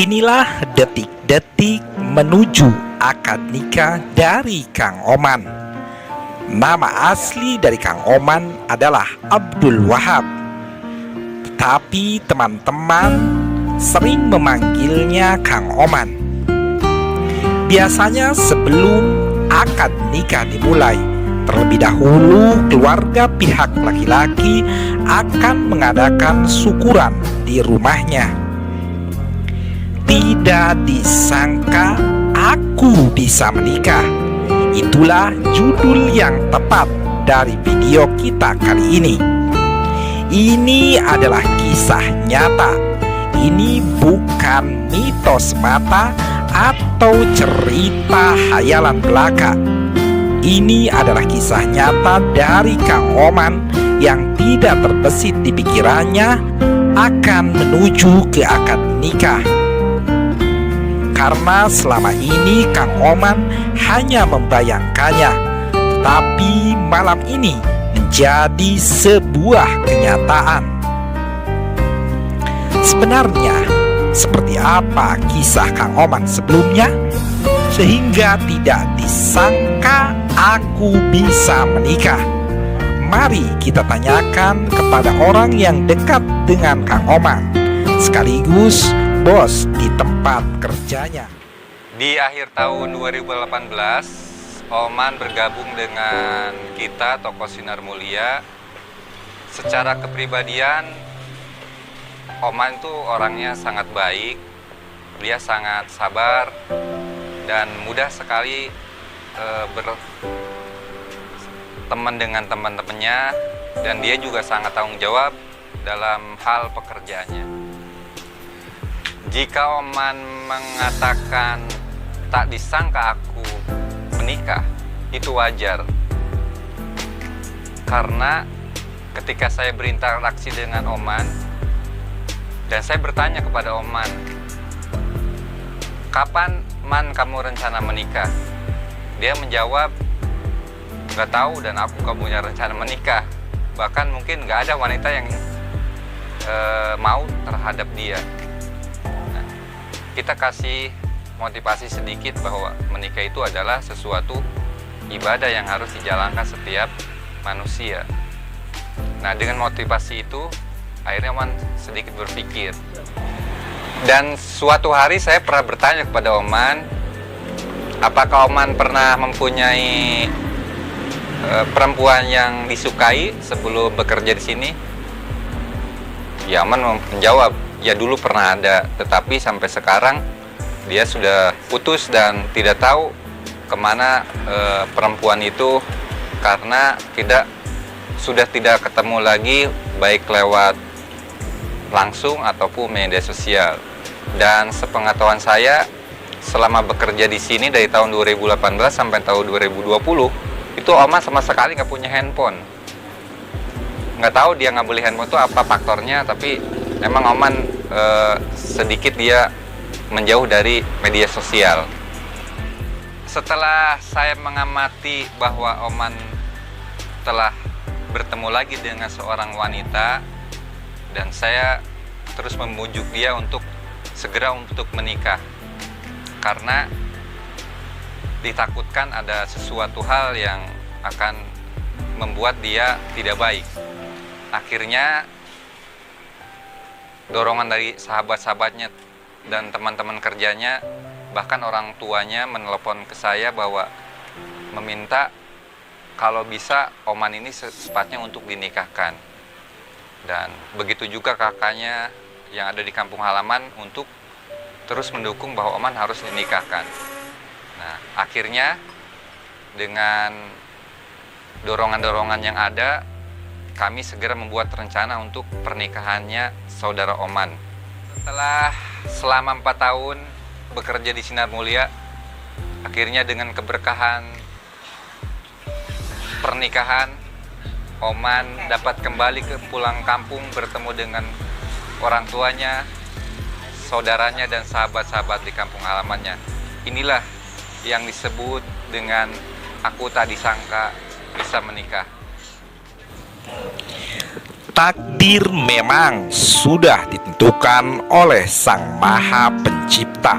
Inilah detik-detik menuju akad nikah dari Kang Oman. Nama asli dari Kang Oman adalah Abdul Wahab, tetapi teman-teman sering memanggilnya Kang Oman. Biasanya sebelum akad nikah dimulai, terlebih dahulu keluarga pihak laki-laki akan mengadakan syukuran di rumahnya. Tidak disangka aku bisa menikah. Itulah judul yang tepat dari video kita kali ini. Ini adalah kisah nyata. Ini bukan mitos semata atau cerita hayalan belaka. Ini adalah kisah nyata dari Kang Oman yang tidak terbesit di pikirannya akan menuju ke akad nikah. Karena selama ini Kang Oman hanya membayangkannya, tetapi malam ini menjadi sebuah kenyataan. Sebenarnya, seperti apa kisah Kang Oman sebelumnya? Sehingga tidak disangka aku bisa menikah. Mari kita tanyakan kepada orang yang dekat dengan Kang Oman, sekaligus bos di tempat kerjanya. Di akhir tahun 2018, Oman bergabung dengan kita, Toko Sinar Mulia. Secara kepribadian, Oman itu orangnya sangat baik. Dia sangat sabar dan mudah sekali berteman dengan teman-temannya, dan dia juga sangat tanggung jawab dalam hal pekerjaannya. Jika Oman mengatakan tak disangka aku menikah, itu wajar. Karena ketika saya berinteraksi dengan Oman dan saya bertanya kepada Oman, "Kapan Man kamu rencana menikah?" Dia menjawab, "Gak tahu dan aku gak punya rencana menikah." Bahkan mungkin gak ada wanita yang mau terhadap dia. Kita kasih motivasi sedikit bahwa menikah itu adalah sesuatu ibadah yang harus dijalankan setiap manusia. Nah, dengan motivasi itu akhirnya Oman sedikit berpikir. Dan suatu hari saya pernah bertanya kepada Oman, apakah Oman pernah mempunyai perempuan yang disukai sebelum bekerja di sini? Ya, Oman menjawab, ya dulu pernah ada, tetapi sampai sekarang dia sudah putus dan tidak tahu kemana perempuan itu, karena sudah tidak ketemu lagi baik lewat langsung ataupun media sosial. Dan sepengetahuan saya, selama bekerja di sini dari tahun 2018 sampai tahun 2020, itu Oman sama sekali nggak punya handphone. Nggak tahu dia nggak beli handphone itu apa faktornya, tapi memang Oman sedikit dia menjauh dari media sosial. Setelah saya mengamati bahwa Oman telah bertemu lagi dengan seorang wanita, dan saya terus membujuk dia untuk segera untuk menikah, karena ditakutkan ada sesuatu hal yang akan membuat dia tidak baik. Akhirnya dorongan dari sahabat-sahabatnya dan teman-teman kerjanya, bahkan orang tuanya menelepon ke saya bahwa meminta kalau bisa Oman ini secepatnya untuk dinikahkan. Dan begitu juga kakaknya yang ada di kampung halaman untuk terus mendukung bahwa Oman harus dinikahkan. Nah, akhirnya dengan dorongan-dorongan yang ada, kami segera membuat rencana untuk pernikahannya saudara Oman. Setelah selama 4 tahun bekerja di Sinar Mulia, akhirnya dengan keberkahan pernikahan, Oman dapat kembali ke pulang kampung, bertemu dengan orang tuanya, saudaranya, dan sahabat-sahabat di kampung halamannya. Inilah yang disebut dengan aku tak disangka bisa menikah. Takdir memang sudah ditentukan. ditentukan oleh Sang Maha Pencipta,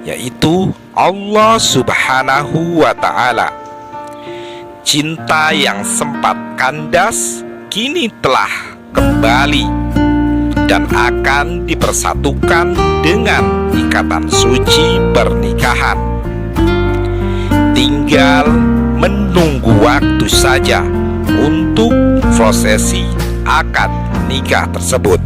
yaitu Allah Subhanahu wa Ta'ala. Cinta yang sempat kandas kini telah kembali dan akan dipersatukan dengan ikatan suci pernikahan. Tinggal menunggu waktu saja untuk prosesi akad nikah tersebut.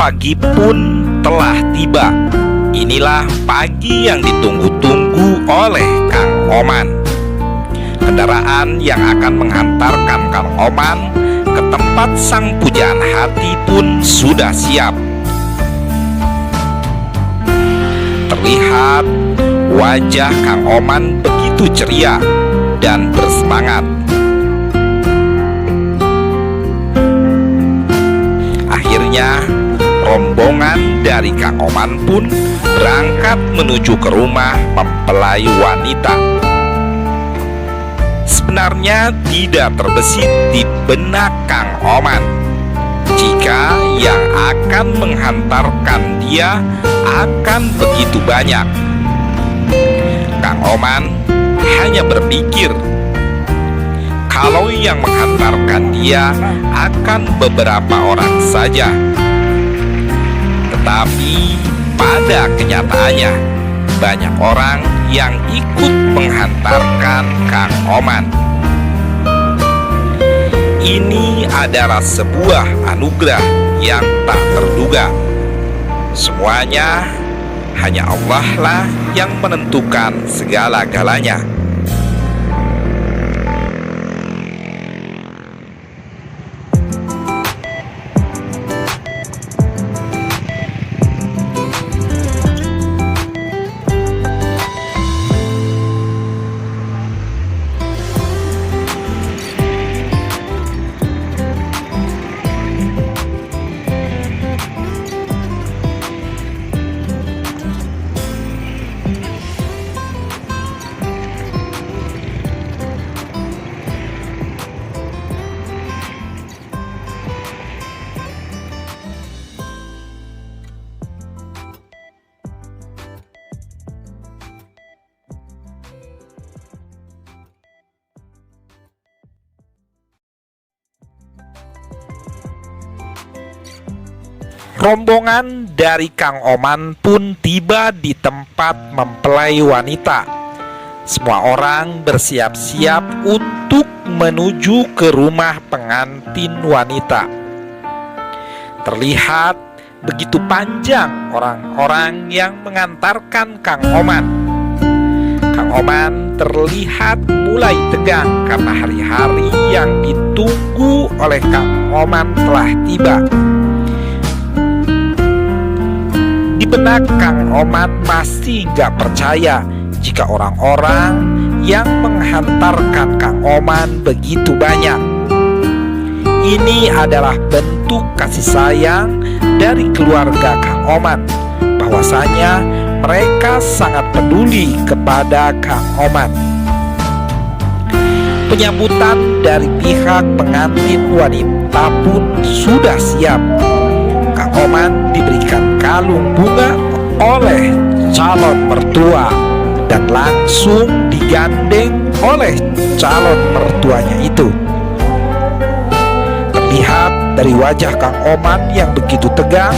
Pagi pun telah tiba. Inilah pagi yang ditunggu-tunggu oleh Kang Oman. Kendaraan yang akan menghantarkan Kang Oman ke tempat sang pujaan hati pun sudah siap. Terlihat wajah Kang Oman begitu ceria dan bersemangat. Akhirnya rombongan dari Kang Oman pun berangkat menuju ke rumah mempelai wanita. Sebenarnya tidak terbesit di benak Kang Oman jika yang akan menghantarkan dia akan begitu banyak. Kang Oman hanya berpikir kalau yang menghantarkan dia akan beberapa orang saja. Tetapi pada kenyataannya banyak orang yang ikut menghantarkan Kang Oman. Ini adalah sebuah anugerah yang tak terduga. Semuanya hanya Allah lah yang menentukan segala-galanya. Rombongan dari Kang Oman pun tiba di tempat mempelai wanita. Semua orang bersiap-siap untuk menuju ke rumah pengantin wanita. Terlihat begitu panjang orang-orang yang mengantarkan Kang Oman. Kang Oman terlihat mulai tegang karena hari-hari yang ditunggu oleh Kang Oman telah tiba. Di benak Kang Oman masih gak percaya jika orang-orang yang menghantarkan Kang Oman begitu banyak. Ini adalah bentuk kasih sayang dari keluarga Kang Oman, bahwasanya mereka sangat peduli kepada Kang Oman. Penyambutan dari pihak pengantin wanita pun sudah siap. Kang Oman diberikan kalung bunga oleh calon mertua dan langsung digandeng oleh calon mertuanya itu. Terlihat dari wajah Kang Oman yang begitu tegang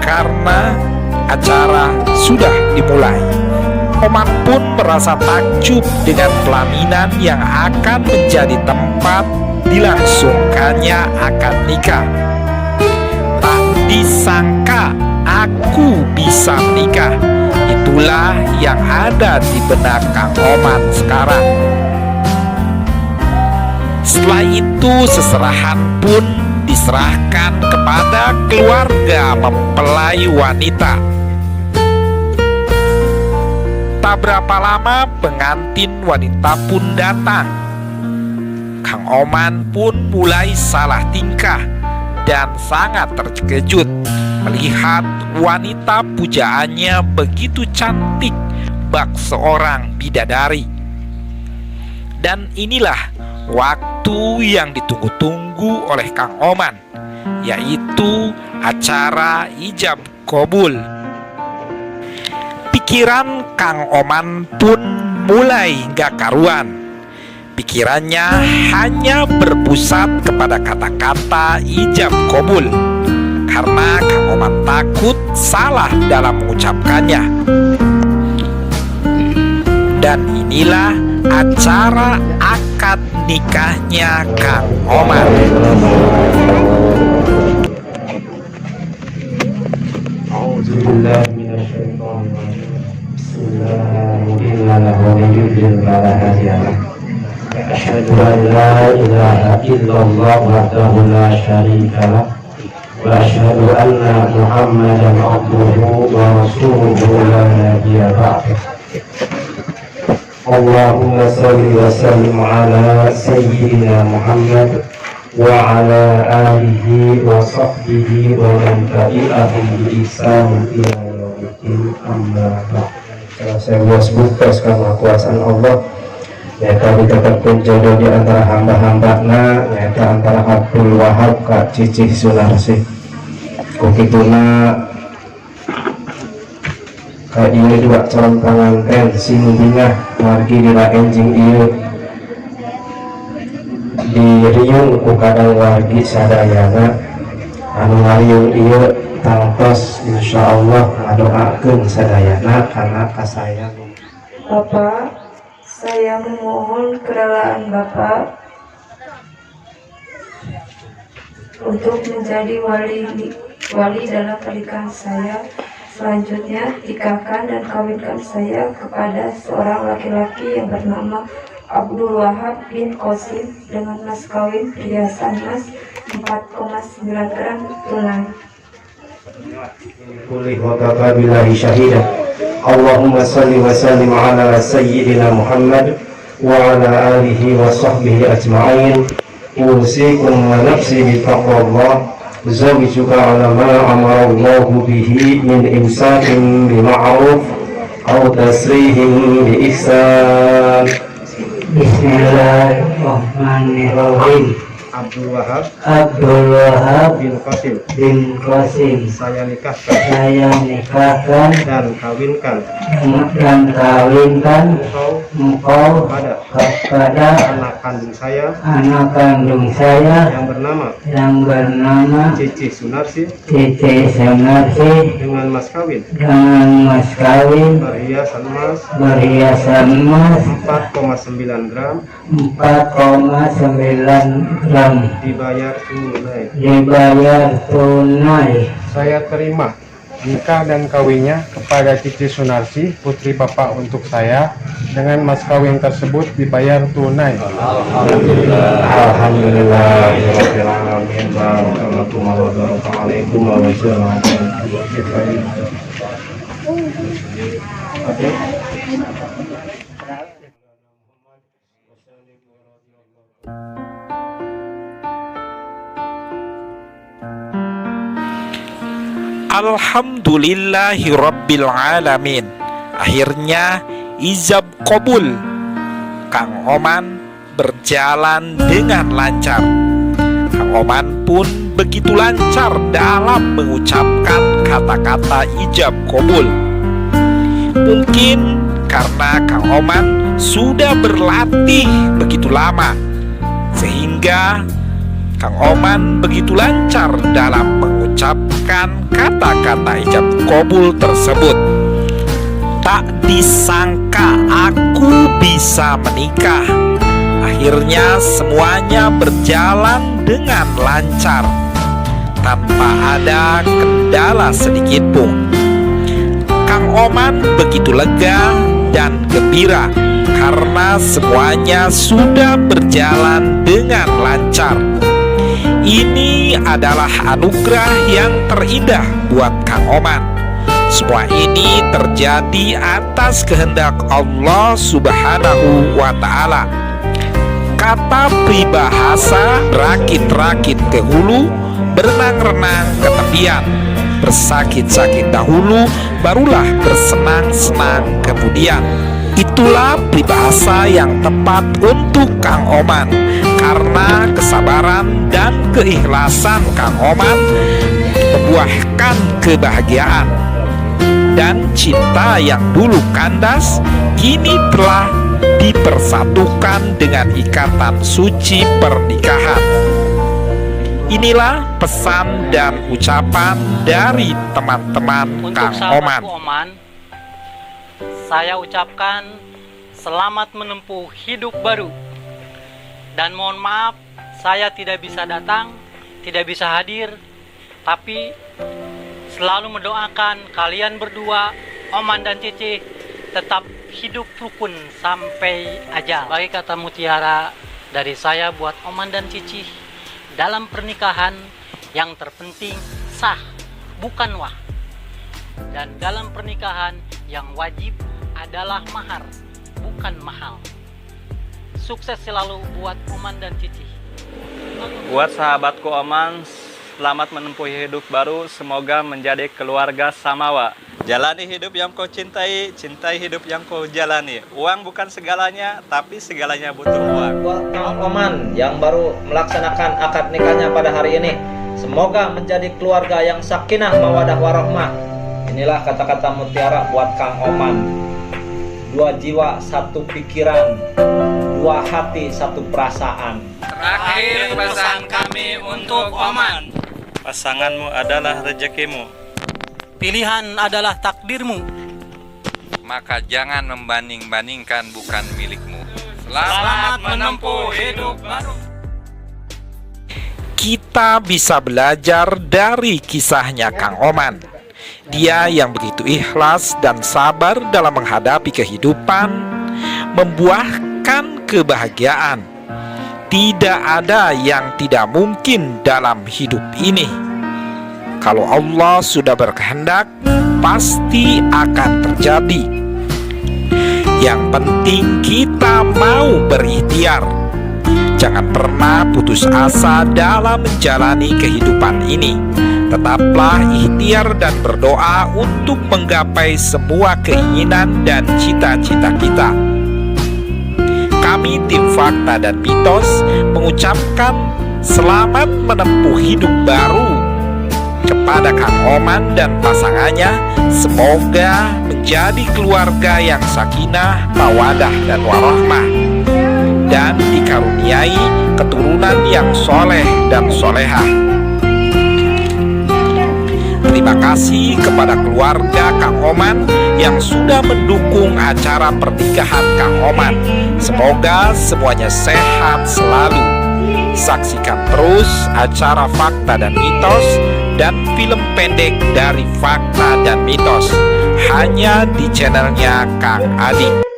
karena acara sudah dimulai. Oman pun merasa takjub dengan pelaminan yang akan menjadi tempat dilangsungkannya akad nikah. Tak disangka aku bisa menikah. Itulah yang ada di benak Kang Oman sekarang. Setelah itu seserahan pun diserahkan kepada keluarga mempelai wanita. Tak berapa lama pengantin wanita pun datang. Kang Oman pun mulai salah tingkah dan sangat terkejut melihat wanita pujaannya begitu cantik bak seorang bidadari. Dan inilah waktu yang ditunggu-tunggu oleh Kang Oman, yaitu acara ijab kabul. Pikiran Kang Oman pun mulai gak karuan. Pikirannya hanya berpusat kepada kata-kata ijab kabul, karena Kang Oman takut salah dalam mengucapkannya. Dan inilah acara akad nikahnya Kang Oman. Asyhadu an la ilaha illallah wahdahu la syarika lah wa asyhadu anna Muhammadan abduhu wa rasuluhu la nabiyya ba'dah. Allahumma salli wa sallim ala sayyidina Muhammad wa ala alihi wa sahbihi wa man tabi'ahum bi ihsan ila yaumiddin, amma ba'd. Saya buka karena kuasaan Allah, yaitu dikatakan jodoh di antara hamba-hambana, yaitu antara Abdul Wahab Kak Cicih Sunarsi. Kukituna Kak ini juga calon pengantin singgingah margi diraenjing iya di riung ku kadang wargi sadayana anu ngariung iya tangtos insyaallah ngadoakeun sadayana karena kasayang. Bapak, saya memohon kerelaan Bapak untuk menjadi wali dalam pernikahan saya. Selanjutnya, nikahkan dan kawinkan saya kepada seorang laki-laki yang bernama Abdul Wahab bin Qasim dengan mas kawin perhiasan emas 4,9 gram tunai. Kulih wa kafa billahi syahida. Allahumma salli wa sallim ala sayyidina Muhammad wa ala alihi wa sahbihi ajma'in. Usikum wa nafsi bi taqwallah. Zawijuka ala ma amarallahu bihi min imsakin bi ma'ruf aw tasrihim bi ihsan. Bismillahirrahmanirrahim. Abdul Wahab bin Qasim saya nikahkan dan kawinkan engkau kepada anak kandung saya yang bernama Cicih Sunarsi dengan mas kawin perhiasan emas 4,9 gram dibayar tunai. Saya terima nikah dan kawinnya kepada Cicih Sunarsi, putri Bapak untuk saya, dengan mas kawin tersebut dibayar tunai. Alhamdulillahirabbil alamin. Akhirnya ijab kabul. Kang Oman berjalan dengan lancar. Kang Oman pun begitu lancar dalam mengucapkan kata-kata ijab kabul. Mungkin karena Kang Oman sudah berlatih begitu lama, sehingga Kang Oman begitu lancar dalam mengucapkan kata-kata ijab kabul tersebut. Tak disangka aku bisa menikah. Akhirnya semuanya berjalan dengan lancar, tanpa ada kendala sedikit pun. Kang Oman begitu lega dan gembira karena semuanya sudah berjalan dengan lancar. Ini adalah anugerah yang terindah buat Kang Oman. Semua ini terjadi atas kehendak Allah Subhanahu wa Ta'ala. Kata peribahasa, rakit-rakit ke hulu, berenang-renang ke tepian. Bersakit-sakit dahulu, barulah bersenang-senang kemudian. Itulah peribahasa yang tepat untuk Kang Oman, karena kesabaran dan keikhlasan Kang Oman membuahkan kebahagiaan. Dan cinta yang dulu kandas kini telah dipersatukan dengan ikatan suci pernikahan. Inilah pesan dan ucapan dari teman-teman Untuk Kang Oman. sahabatku Oman, saya ucapkan selamat menempuh hidup baru. Dan mohon maaf, saya tidak bisa datang, tidak bisa hadir, tapi selalu mendoakan kalian berdua, Oman dan Cici, tetap hidup rukun sampai ajal. Baik kata mutiara dari saya buat Oman dan Cici, dalam pernikahan yang terpenting sah, bukan wah. Dan dalam pernikahan yang wajib adalah mahar, bukan mahal. Sukses selalu buat Oman dan Cici. Buat sahabatku Oman, selamat menempuh hidup baru, semoga menjadi keluarga samawa. Jalani hidup yang kau cintai, cintai hidup yang kau jalani. Uang bukan segalanya, tapi segalanya butuh uang. Buat Kang Oman yang baru melaksanakan akad nikahnya pada hari ini, semoga menjadi keluarga yang sakinah mawadah warohmah. Inilah kata-kata mutiara buat Kang Oman. Dua jiwa, satu pikiran, dua hati, satu perasaan. Terakhir pesan kami untuk Oman. Pasanganmu adalah rezekimu. Pilihan adalah takdirmu. Maka jangan membanding-bandingkan bukan milikmu. Selamat menempuh hidup baru. Kita bisa belajar dari kisahnya Kang Oman. Dia yang begitu ikhlas dan sabar dalam menghadapi kehidupan, membuahkan kebahagiaan. Tidak ada yang tidak mungkin dalam hidup ini. Kalau Allah sudah berkehendak, pasti akan terjadi. Yang penting kita mau berikhtiar. Jangan pernah putus asa dalam menjalani kehidupan ini. Tetaplah ikhtiar dan berdoa untuk menggapai semua keinginan dan cita-cita kita. Kami tim Fakta dan Mitos mengucapkan selamat menempuh hidup baru kepada Kang Oman dan pasangannya. Semoga menjadi keluarga yang sakinah, mawadah dan warohmah, dan dikaruniai keturunan yang soleh dan solehah. Terima kasih kepada keluarga Kang Oman yang sudah mendukung acara pernikahan Kang Oman. Semoga semuanya sehat selalu. Saksikan terus acara Fakta dan Mitos dan film pendek dari Fakta dan Mitos hanya di channelnya Kang Adi.